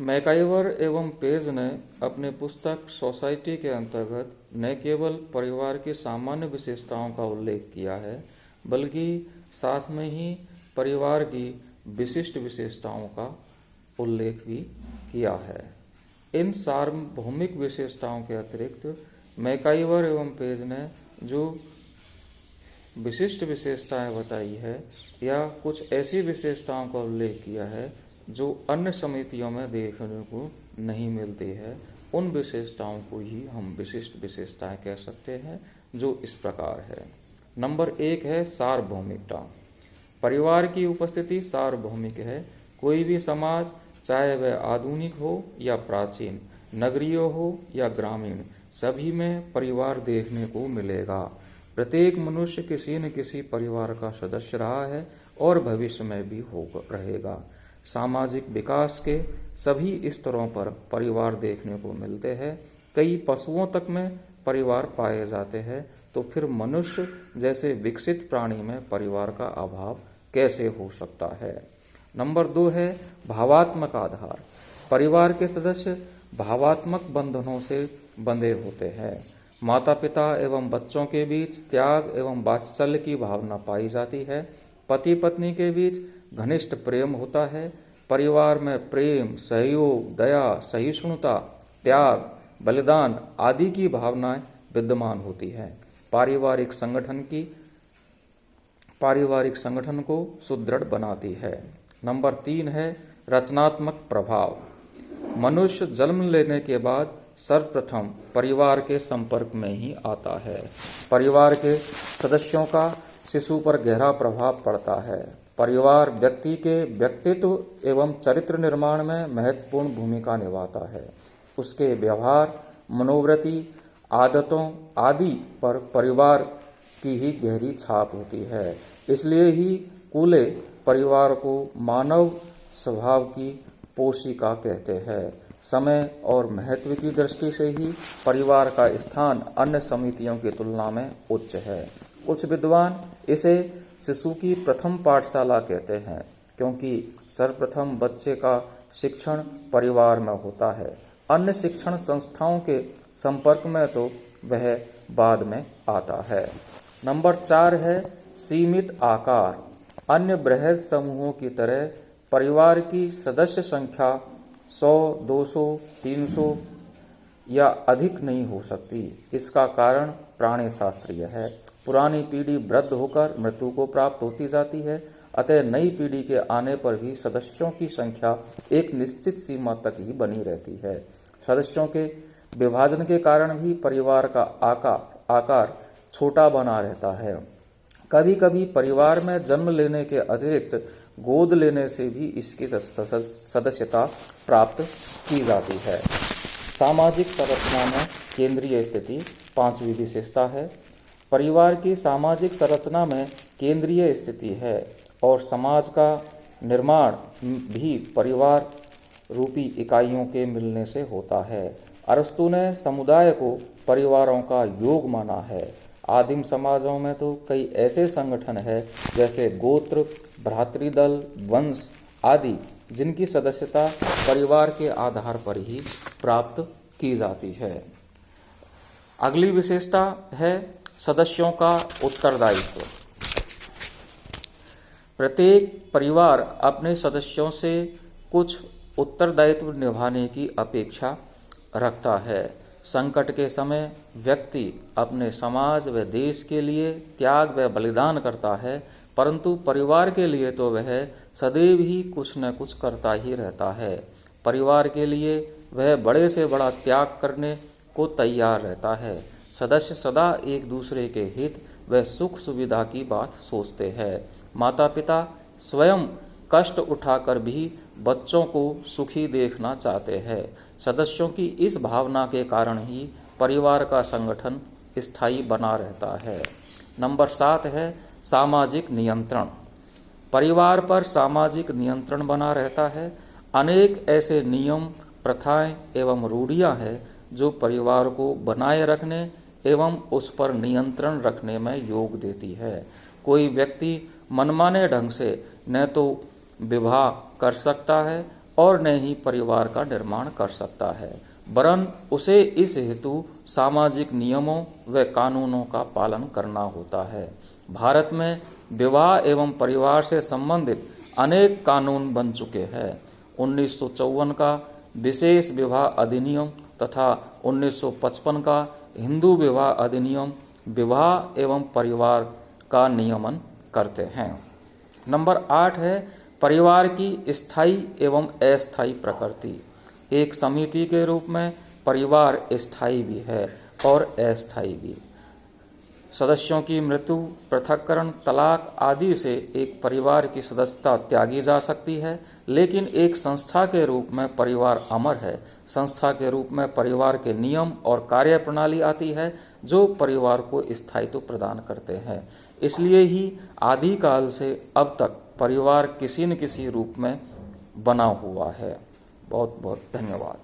MacIver एवं page ने अपनी पुस्तक सोसाइटी के अंतर्गत न केवल परिवार की सामान्य विशेषताओं का उल्लेख किया है, बल्कि साथ में ही परिवार की विशिष्ट विशेषताओं का उल्लेख भी किया है। इन सार्वभौमिक विशेषताओं के अतिरिक्त मैकाइवर एवं पेज ने जो विशिष्ट विशेषताएं बताई है या कुछ ऐसी विशेषताओं का उल्लेख किया है जो अन्य समितियों में देखने को नहीं मिलती है, उन विशेषताओं को ही हम विशिष्ट विशेषताएं कह सकते हैं, जो इस प्रकार है। नंबर 1 है सार्वभौमिकता। परिवार की उपस्थिति सार्वभौमिक है। कोई भी समाज, चाहे वह आधुनिक हो या प्राचीन, नगरीय हो या ग्रामीण, सभी में परिवार देखने को मिलेगा। प्रत्येक मनुष्य किसी न किसी परिवार का सदस्य रहा है और भविष्य में भी रहेगा। सामाजिक विकास के सभी स्तरों पर परिवार देखने को मिलते हैं। कई पशुओं तक में परिवार पाए जाते हैं, तो फिर मनुष्य जैसे विकसित प्राणी में परिवार का अभाव कैसे हो सकता है। नंबर 2 है भावात्मक आधार। परिवार के सदस्य भावात्मक बंधनों से बंधे होते हैं। माता पिता एवं बच्चों के बीच त्याग एवं वात्सल्य की भावना पाई जाती है। पति पत्नी के बीच घनिष्ठ प्रेम होता है। परिवार में प्रेम, सहयोग, दया, सहिष्णुता, त्याग, बलिदान आदि की भावनाएं विद्यमान होती हैं। पारिवारिक संगठन को सुदृढ़ बनाती है। नंबर 3 है रचनात्मक प्रभाव। मनुष्य जन्म लेने के बाद सर्वप्रथम परिवार के संपर्क में ही आता है। परिवार के सदस्यों का शिशु पर गहरा प्रभाव पड़ता है। परिवार व्यक्ति के व्यक्तित्व एवं चरित्र निर्माण में महत्वपूर्ण भूमिका निभाता है। उसके व्यवहार, मनोवृत्ति, आदतों आदि पर परिवार की ही गहरी छाप होती है। इसलिए ही कूले परिवार को मानव स्वभाव की पोशिका कहते हैं। समय और महत्व की दृष्टि से ही परिवार का स्थान अन्य समितियों की तुलना में उच्च है। कुछ विद्वान इसे शिशु की प्रथम पाठशाला कहते हैं, क्योंकि सर्वप्रथम बच्चे का शिक्षण परिवार में होता है। अन्य शिक्षण संस्थाओं के संपर्क में तो वह बाद में आता है। नंबर 4 है सीमित आकार। अन्य बृहद समूहों की तरह परिवार की सदस्य संख्या 100, 200, 300 या अधिक नहीं हो सकती। इसका कारण प्राणी शास्त्रीय है। पुरानी पीढ़ी वृद्ध होकर मृत्यु को प्राप्त होती जाती है, अतः नई पीढ़ी के आने पर भी सदस्यों की संख्या एक निश्चित सीमा तक ही बनी रहती है। सदस्यों के विभाजन के कारण भी परिवार का आकार छोटा बना रहता है। कभी कभी परिवार में जन्म लेने के अतिरिक्त गोद लेने से भी इसकी सदस्यता प्राप्त की जाती है। सामाजिक संरचना में केंद्रीय स्थिति 5वीं विशेषता है। परिवार की सामाजिक संरचना में केंद्रीय स्थिति है और समाज का निर्माण भी परिवार रूपी इकाइयों के मिलने से होता है। अरस्तु ने समुदाय को परिवारों का योग माना है। आदिम समाजों में तो कई ऐसे संगठन हैं जैसे गोत्र, भ्रातृदल, वंश आदि, जिनकी सदस्यता परिवार के आधार पर ही प्राप्त की जाती है। अगली विशेषता है सदस्यों का उत्तरदायित्व। प्रत्येक परिवार अपने सदस्यों से कुछ उत्तरदायित्व निभाने की अपेक्षा रखता है। संकट के समय व्यक्ति अपने समाज व देश के लिए त्याग व बलिदान करता है, परंतु परिवार के लिए तो वह सदैव ही कुछ न कुछ करता ही रहता है। परिवार के लिए वह बड़े से बड़ा त्याग करने को तैयार रहता है। सदस्य सदा एक दूसरे के हित व सुख सुविधा की बात सोचते हैं। माता पिता स्वयं कष्ट उठाकर भी बच्चों को सुखी देखना चाहते हैं। सदस्यों की इस भावना के कारण ही परिवार का संगठन स्थायी बना रहता है। नंबर 7 है सामाजिक नियंत्रण। परिवार पर सामाजिक नियंत्रण बना रहता है। अनेक ऐसे नियम, प्रथाएं एवं रूढ़ियां हैं जो परिवार को बनाए रखने एवं उस पर नियंत्रण रखने में योग देती है। कोई व्यक्ति मनमाने ढंग से न तो विवाह कर सकता है और न ही परिवार का निर्माण कर सकता है, वरन उसे इस हेतु सामाजिक नियमों व कानूनों का पालन करना होता है। भारत में विवाह एवं परिवार से संबंधित अनेक कानून बन चुके हैं। 1954 का विशेष विवाह अधिनियम तथा 1955 का हिंदू विवाह अधिनियम विवाह एवं परिवार का नियमन करते हैं। नंबर 8 है परिवार की स्थायी एवं अस्थायी प्रकृति। एक समिति के रूप में परिवार स्थायी भी है और अस्थायी भी। सदस्यों की मृत्यु, पृथक्करण, तलाक आदि से एक परिवार की सदस्यता त्यागी जा सकती है, लेकिन एक संस्था के रूप में परिवार अमर है। संस्था के रूप में परिवार के नियम और कार्य प्रणाली आती है जो परिवार को स्थायित्व प्रदान करते हैं। इसलिए ही आदिकाल से अब तक परिवार किसी न किसी रूप में बना हुआ है। बहुत बहुत धन्यवाद।